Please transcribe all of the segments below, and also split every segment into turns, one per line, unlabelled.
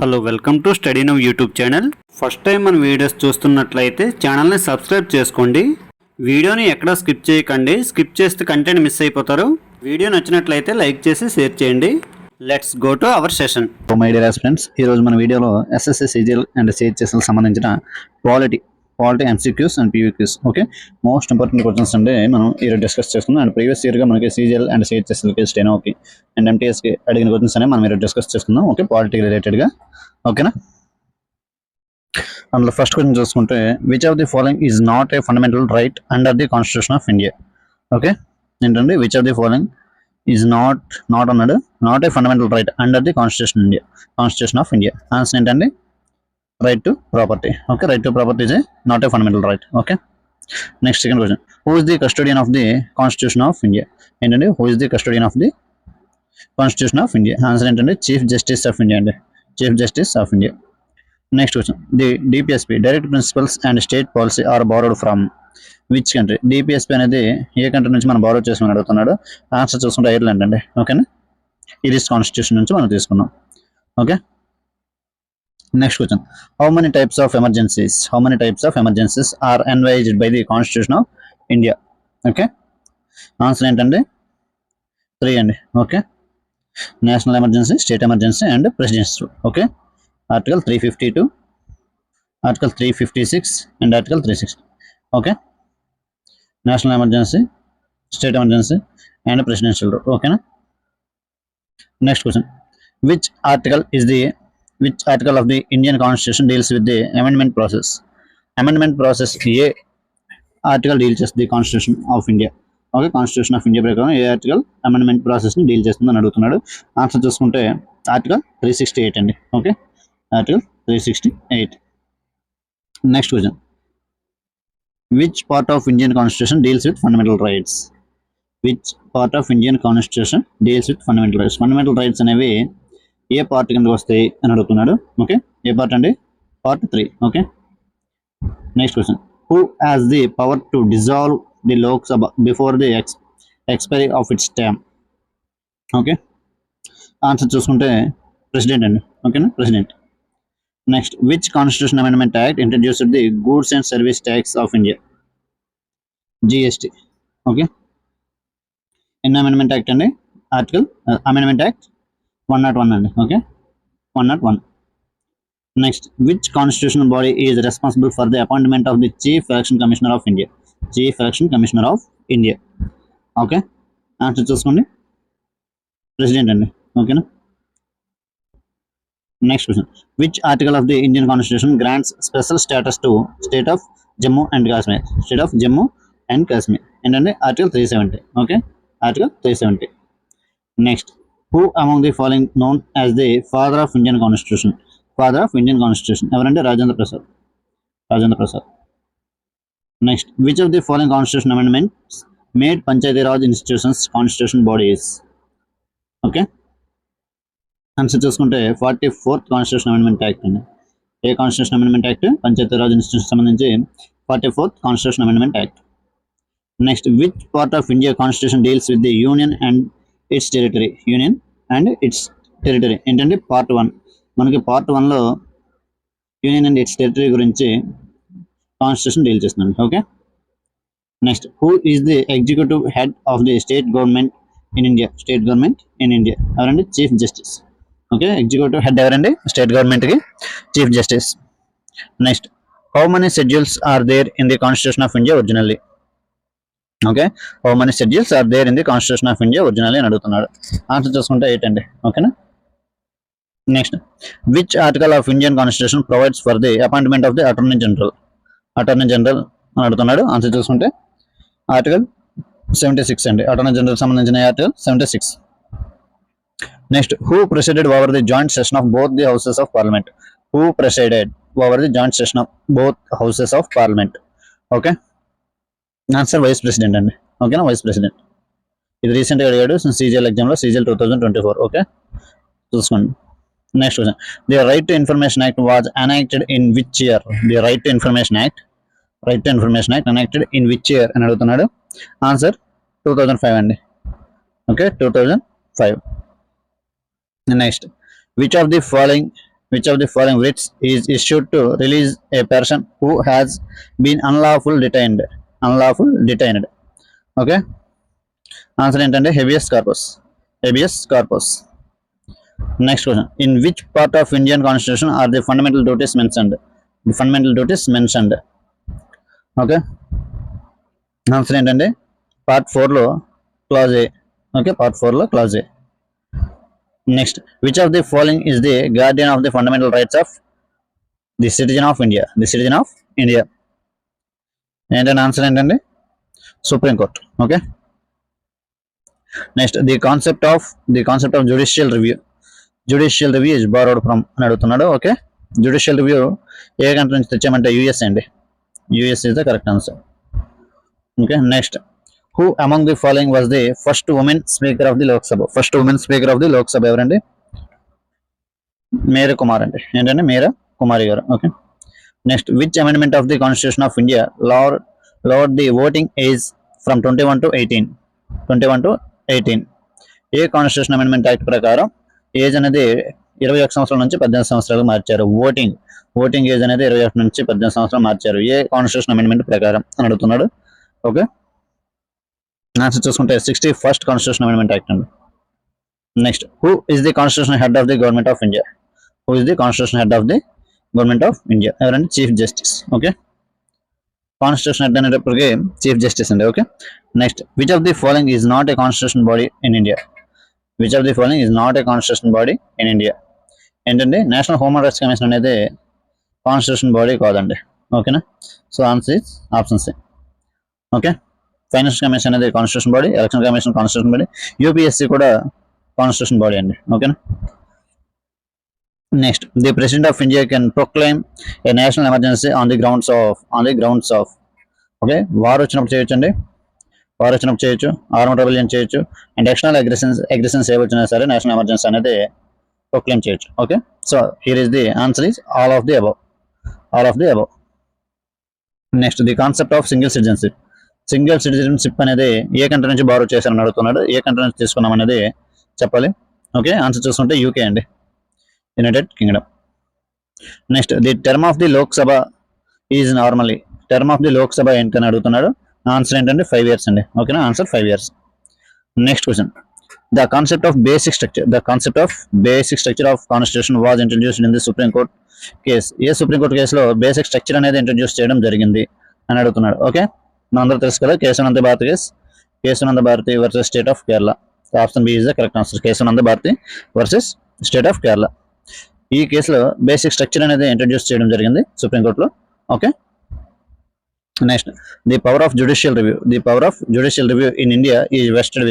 Hello welcome to study now YouTube channel. First time మన videos చూస్తున్నట్లయితే ఛానల్ని subscribe చేసుకోండి. వీడియోని ఎక్కడా స్కిప్ చేయకండి. స్కిప్ చేస్తే కంటెంట్ మిస్ అయిపోతారు. వీడియో నచ్చినట్లయితే లైక్ చేసి షేర్ చేయండి. Let's go to our session.
My dear friends, ఈరోజు మన వీడియోలో ఎస్ఎస్సి సిజిఎల్ అండ్ సిహెచ్ఎస్ఎల్ సంబంధించిన polity MCQs and PVQs okay most important questions అంటే మనం ఈరోజు డిస్కస్ చేసుకుందాం. అండ్ ప్రీవియస్ ఇయర్గా మనకి సిజిఎల్ అండ్ సిహెచ్ఎస్ఎల్కి స్టెనోకి అండ్ ఎంటీఎస్కి అడిగిన క్వశ్చన్స్ అనేవి మనం ఈరోజు డిస్కస్ చేసుకుందాం. ఓకే, పాలిటీ రిలేటెడ్గా ఓకేనా. అందులో ఫస్ట్ క్వశ్చన్ చూసుకుంటే which of the following is not a fundamental right under the constitution of India. Okay, ఏంటంటే which of the following is not అన్నాడు, not a fundamental right under the constitution of India. Answer ఏంటండి, right to property. Okay, right to property is not a fundamental right. Okay, next second question, who is the custodian of the constitution of India? Entandi, who is the custodian of the constitution of India? Answer entandi, chief justice of India and chief justice of India. Next question, the DPSP direct principles and state policy are borrowed from which country? DPSP అనేది ఏ country నుంచి మనం borrow చేసుకుని అడుగుతున్నాడు. Answer చూసుకుంటే Ireland అండి. ఓకేనా, iris constitution నుంచి మనం తీసుకున్నాం. Okay, next question, how many types of emergencies are envisaged by the constitution of India? Okay, answer ఏంటండి, 3 అండి. Okay, national emergency, state emergency and presidential. Okay, article 352, article 356 and article 360. Okay, national emergency, state emergency and presidential. ఓకేనా. Next question, which article of the Indian Constitution deals with the amendment process? Amendment process A article deal చేస్తుంది the constitution of India? Okay, constitution of India ప్రకారం ఏ article amendment ప్రాసెస్ని deal చేస్తుందని అడుగుతున్నాడు. Answer చూసుకుంటే article 368 అండి. Okay, article 368. Next question, which part of Indian constitution deals with fundamental rights? Which part of Indian constitution deals with fundamental rights? Fundamental rights అనేవి ఏ part కిందకి వస్తాయి అని అడుగుతున్నాడు. ఓకే, ఏ పార్ట్ అండి, part 3. Okay, next question, who has the power to dissolve the Lok Sabha before the expiry of it's term? Okay, answer చూసుకుంటే president అండి. ఓకేనా, president. Next, which constitution amendment act introduced the goods and service tax of India? GST. Okay, ఎన్ని amendment act అండి? Article amendment act 101 అండి. Okay, 101. Next, which constitutional body is responsible for the appointment of the chief election commissioner of India? Chief election commissioner of India. Okay, answer చూసుకోండి, president అండి. ఓకేనా. Next question, which article of the Indian constitution grants special status to state of Jammu and Kashmir? State of Jammu and Kashmir ఏంటంటే article 370. Okay, article 370. Next, who among the following known as the father of Indian Constitution? Father of Indian Constitution ఎవరంటే Rajendra Prasad. Next, which of the following constitution amendments made Panchayati Raj institutions constitution bodies? ఓకే, answer చూసుకుంటే 44th constitution amendment act అండి. ఏ constitution amendment act? Panchayati Raj institution సంబంధించి 44th constitution amendment act. Next, which part of India constitution deals with the union and its territory? Union and its territory ఏంటంటే part 1. మనకి part 1లో union and its territory గురించి constitution deal చేస్తున్నాం. Okay, next, who is the executive head of the state government in India? State government in India ఎవరండి? Chief justice. Okay, executive head ఎవరండి? State గవర్నమెంట్కి chief justice. Next, how many schedules are there in the constitution of India originally? Okay, how many schedules are there in the constitution of India originally అని అడుగుతున్నాడు. Answer చూసుకుంటే 8 అండి. ఓకేనా. Next, which article of Indian constitution provides for the appointment of the attorney general అని అడుగుతున్నాడు. Answer చూసుకుంటే article 76 అండి. Attorney general సంబంధించిన article 76. Next, who presided over the joint session of both the houses of parliament? Who presided over the joint session of both houses of parliament? Okay, answer vice president అండి. ఓకేనా, vice president. ఇది రీసెంట్గా అడిగాడు CGL ఎగ్జామ్లో, CGL 2024. Okay, చూసుకోండి. Next question, the right to information act was enacted in which year? The right to information act enacted in which year అని అడుగుతున్నాడు. Answer 2005 అండి. Okay, 2005. Next, which of the which of the following writs is issued to release a person who has been unlawful detained. Okay, answer ఏంటంటే habeas corpus. Next question, in which part of Indian constitution are the fundamental duties mentioned. Okay, answer ఏంటంటే part 4లో clause A. Okay, part 4లో clause A. Next, which of the following is the guardian of the fundamental rights of the citizen of India. ఏంటంటే answer ఏంటంటే supreme court. Okay, next, the concept of judicial review is borrowed from అని అడుగుతున్నాడు. Okay, judicial review ఏ country నుంచి తెచ్చామంటే US అండి. US is the correct answer. Okay, next, who among the following was the first women speaker of the Lok Sabha. ఎవరండి? మేరా కుమార్ అండి. ఏంటంటే మేరా కుమారి గారు. Okay, next, which amendment of the constitution of India lowered the voting age from 21 to 18. A constitution amendment act ప్రకారం age అనేది 21 సంవత్సరాల నుంచి 18 సంవత్సరాలకు మార్చారు. ఓటింగ్ ఏజ్ అనేది 21 నుంచి 18 సంవత్సరాలు మార్చారు ఏ కాన్స్టిట్యూషన్ అమెండ్మెంట్ ప్రకారం అని అడుగుతున్నాడు. ఓకే, ఆన్సర్ చూసుకుంటే 61st కాన్స్టిట్యూషన్ అమెండ్మెంట్ యాక్ట్ అండి. Next, who is the constitution head of the government of India. ఎవరంటే chief justice. Okay, constitution head అనేటప్పటికి చీఫ్ జస్టిస్ అండి. Okay, next, which of the following is not a constitution body in India. ఏంటంటే national human rights commission అనేది constitution body కాదండి. ఓకేనా, so answer is option C. Okay, finance commission అనేది constitution body, election commission constitution body, UPSC కూడా constitution body అండి. ఓకేనా, next, the president of India can proclaim A national emergency on the grounds of. Okay, war వచ్చినప్పుడు చేయొచ్చు, armed rebellion చేయొచ్చు, and external అగ్రెషన్స్ ఏ వచ్చినా సరే national emergency అనేది proclaim చేయొచ్చు. Okay, so here is the answer is all of the above. Next, the concept of single citizenship అనేది ఏ country నుంచి borrow చేశారని అడుగుతున్నాడు. ఏ కంట్రీ నుంచి తీసుకున్నాం అనేది చెప్పాలి. ఓకే, ఆన్సర్ చూసుకుంటే యూకే అండి, united kingdom. Next, the term of the Lok Sabha ఏంటని అడుగుతున్నాడు. ఆన్సర్ ఏంటంటే 5 years అండి. ఓకేనా, answer 5 years. Next question, the concept of basic structure of constitution was introduced in the supreme court case. ఏ సుప్రీం కోర్ట్ కేసులో basic structure అనేది introduce చేయడం జరిగింది అని అడుగుతున్నాడు. ఓకే, మనందరూ తెలుసు కదా, Kesavananda Bharati versus state of Kerala. Option B is the correct answer. Kesavananda Bharati versus state of Kerala. ఈ కేసులో బేసిక్ స్ట్రక్చర్ అనేది ఇంట్రడ్యూస్ చేయడం జరిగింది సుప్రీంకోర్టులో. Okay, next, the power of judicial review in India is vested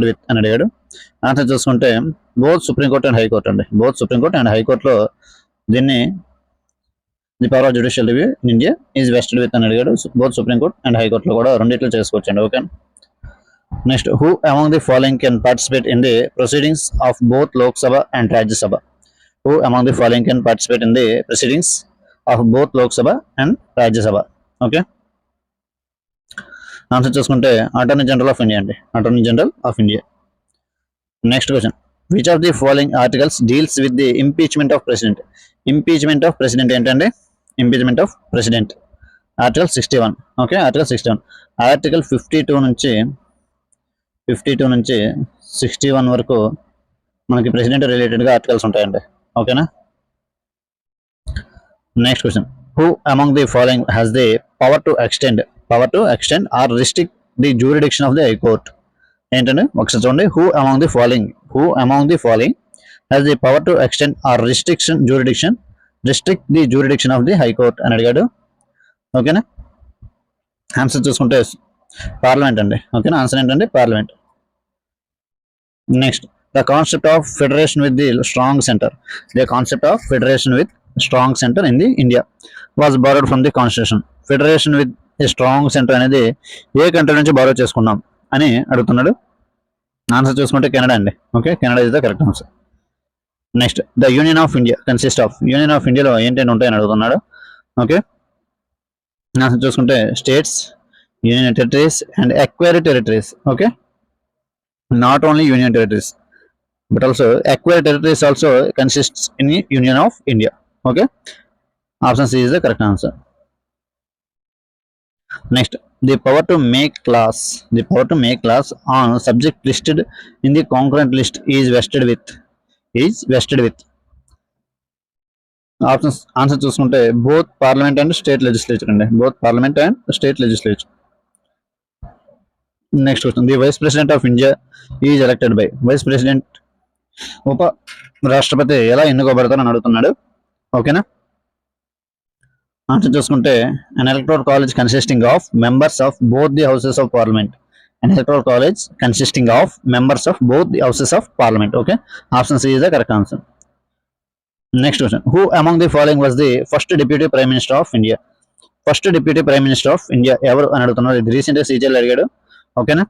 with అని అడిగాడు. ఆన్సర్ చూసుకుంటే బోత్ సుప్రీంకోర్టు అండ్ హైకోర్టులో దీన్ని the power of judicial review in India is vested with అని అడిగాడు. బోత్ సుప్రీంకోర్టు అండ్ హైకోర్టులో కూడా రెండిట్లో చేసుకోవచ్చండి. Okay, next, who among the following can participate in the proceedings of both Lok Sabha and Rajya Sabha. Okay, answer చూసుకుంటే attorney general of India. Next question, which of the following articles deals with the impeachment of president. ఏంటంటే impeachment of president article 61. Okay, article 61. Article 52 నుంచి 61 వరకు మనకి president రిలేటెడ్గా articles ఉంటాయండి. ఓకేనా, next question, who among the following has the power to extend or restrict the jurisdiction of the high court. ఏంటంటే ఒకసారి చూడండి, who among the following has the power to extend or restrict the jurisdiction of the high court అని అడిగాడు. ఓకేనా, answer చూసుకుంటే parliament అండి. ఓకేనా, answer ఏంటంటే parliament. Next, the concept of federation with the strong centre in the India was borrowed from the constitution. Federation with a strong centre అనేది ఏ country నుంచి borrow చేసుకున్నాం అని అడుగుతున్నాడు. ఆన్సర్ చూసుకుంటే కెనడా అండి. Okay, Canada is the correct answer. Next, the union of India union of ఇండియాలో ఏంటంటే ఉంటాయని అడుగుతున్నాడు. ఓకే, ఆన్సర్ చూసుకుంటే states, union territories and acquired territories. Okay, not only union territories, but also acquired territories also consists in the Union of India. Okay, option C is the correct answer. Next, the power to make laws on subject listed in the concurrent list is vested with options answer చూసుకుంటే both parliament and state legislature అండి, both parliament and state legislature. Next question, the vice president of India is elected by. Vice president ఉప రాష్ట్రపతి ఎలా ఎన్నుకోబడతారని అడుగుతున్నాడు. ఓకేనా, answer చూసుకుంటే an electoral college consisting of members of both the houses of parliament. An electoral college consisting of members of both the houses of parliament. Okay, option C is the correct answer. Next question, who among the following was the first deputy prime minister of India? First deputy prime minister of India ఎవరు అని అడుగుతున్నారు. ఇది recent గా CGL అడిగాడు. ఓకేనా,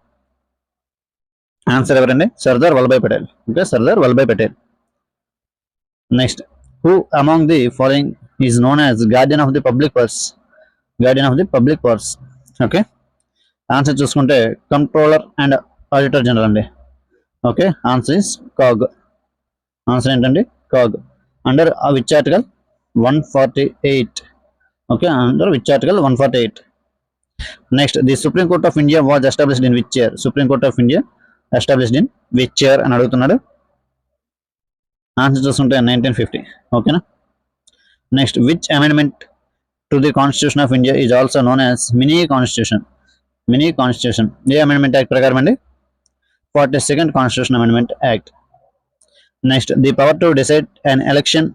answer ఎవరండి? Sardar Vallabhbhai Patel. Okay, Sardar Vallabhbhai Patel. Next, who among the following is known as guardian of the public purse. Guardian of the public purse. Okay, answer చూసుకుంటే controller and auditor general అండి. Okay, answer is CAG. Answer ఏంటండి? CAG. Under which article? 148. Okay, under which article? 148. Next, the Supreme Court of India was established in which year? Supreme Court of India established in which year అని అడుగుతున్నాడు. Answer చూస్తుంటే 1950. ఓకేనా. Next, which amendment to the Constitution of India is also known as mini constitution? Mini constitution ఏ amendment act ప్రకారం అండి? 42nd Constitution Amendment Act. Next, the power to decide an election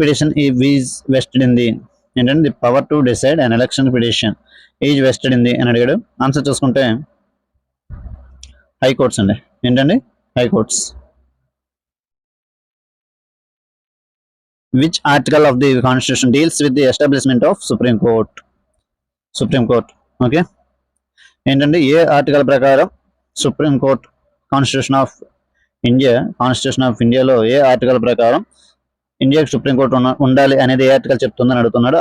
petition is vested in the. ఏంటంటే the power to decide an election petition is vested in the అని అడిగాడు. Answer చూసుకుంటే high courts అండి. ఏంటండి? High courts. Which article of the constitution deals with the establishment of supreme court? Okay, ఏంటంటే ఏ article ప్రకారం supreme court constitution of ఇండియాలో ఏ article ప్రకారం ఇండియాకి సుప్రీంకోర్టు ఉండాలి అనేది ఏ ఆర్టికల్ చెప్తుందని అడుగుతున్నాడు.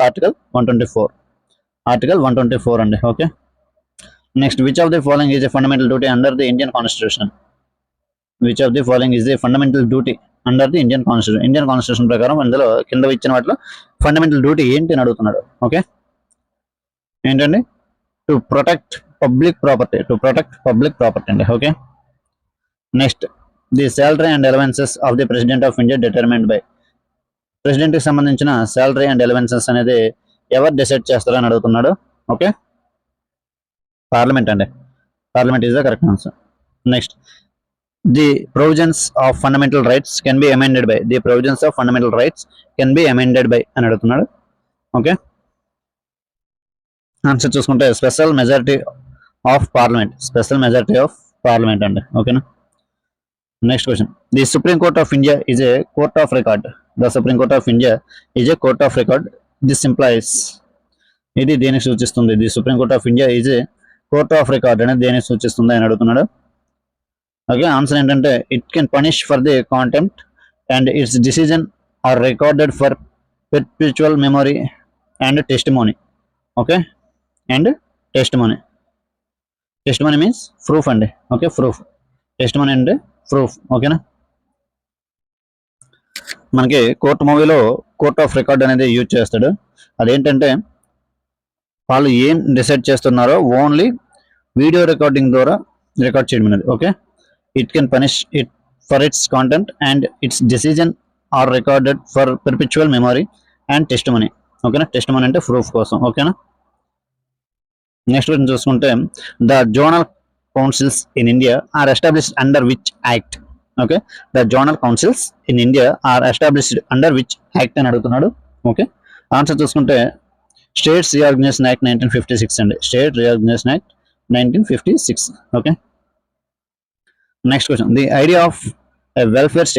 ఆర్టికల్ 124 అండి. Okay, next, which of the following is a fundamental duty under the Indian constitution? Which of the following is a fundamental duty under the Indian constitution? Indian constitution ప్రకారం ఇందులో కింద ఇచ్చిన వాటిలో fundamental duty ఏంటి అని అడుగుతున్నాడు. Okay, ఏంటండి? To protect public property అండి. Okay, next, the salary and allowances of the president of India determined by. ప్రెసిడెంట్కి సంబంధించిన శాలరీ అండ్ అలవెన్సెస్ అనేది ఎవరు డిసైడ్ చేస్తారని అడుగుతున్నాడు. ఓకే, పార్లమెంట్ అండి. Parliament is the correct answer. Next, the provisions of fundamental rights can be amended by. The provisions of fundamental rights can be amended by అని అడుగుతున్నాడు. Okay, answer చూసుకుంటే special majority of parliament అండి. ఓకేనా. Next question, the supreme court of India is a court of record. The supreme court of India is a court of record. This implies. ఇది దేనికి సూచిస్తుంది? The supreme court of India is a court of record అనేది దేనికి సూచిస్తుంది అని అడుగుతున్నాడు. Okay, answer ఏంటంటే it can punish for the contempt and its decision are recorded for perpetual memory and testimony. Okay, and testimony means proof అండి. Okay, proof. Testimony అంటే proof. ఓకేనా. మనకి కోర్ట్ మూవీలో కోర్ట్ ఆఫ్ రికార్డ్ అనేది use చేస్తాడు. అదేంటంటే వాళ్ళు ఏం డిసైడ్ చేస్తున్నారో ఓన్లీ వీడియో రికార్డింగ్ ద్వారా రికార్డ్ చేయడం అనేది. Okay, it can punish it for its content and its decision are recorded for perpetual memory and testimony. ఓకేనా, టెస్టిమోనీ అంటే ప్రూఫ్ కోసం. ఓకేనా. నెక్స్ట్ క్వశ్చన్ చూసుకుంటే, the zonal councils in India are established under which act? Okay, the zonal councils in India are established under which act అని అడుగుతున్నాడు. Okay, answer చూసుకుంటే states reorganisation act 1956 అండి. State reorganisation act 1956. Okay, next question, the idea of a welfare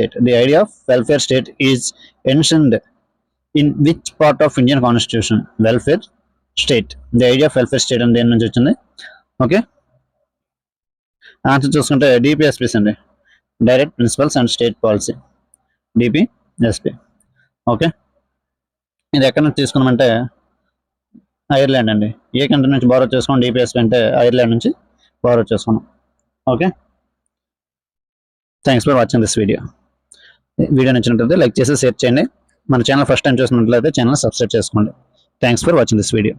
state is enshrined in which part of Indian constitution? Welfare state. The idea of welfare state అని దేని నుంచి వచ్చింది? Okay, answer చూసుకుంటే DPSPs అండి. Direct principles and state policy. DPSP. Okay, ఇది ఎక్కడి నుంచి తీసుకున్నామంటే ఐర్లాండ్ అండి. ఏ కంట్రీ నుంచి బారో చేసుకున్నాం? డిపిఎస్పీ అంటే ఐర్లాండ్ నుంచి బారో చేసుకున్నాం. Okay, thanks for watching this video. Video నచ్చినట్లయితే లైక్ చేసి షేర్ చేయండి. మన ఛానల్ ఫస్ట్ టైం చూసినట్లయితే ఛానల్ సబ్స్క్రైబ్ చేసుకోండి. Thanks for watching this video.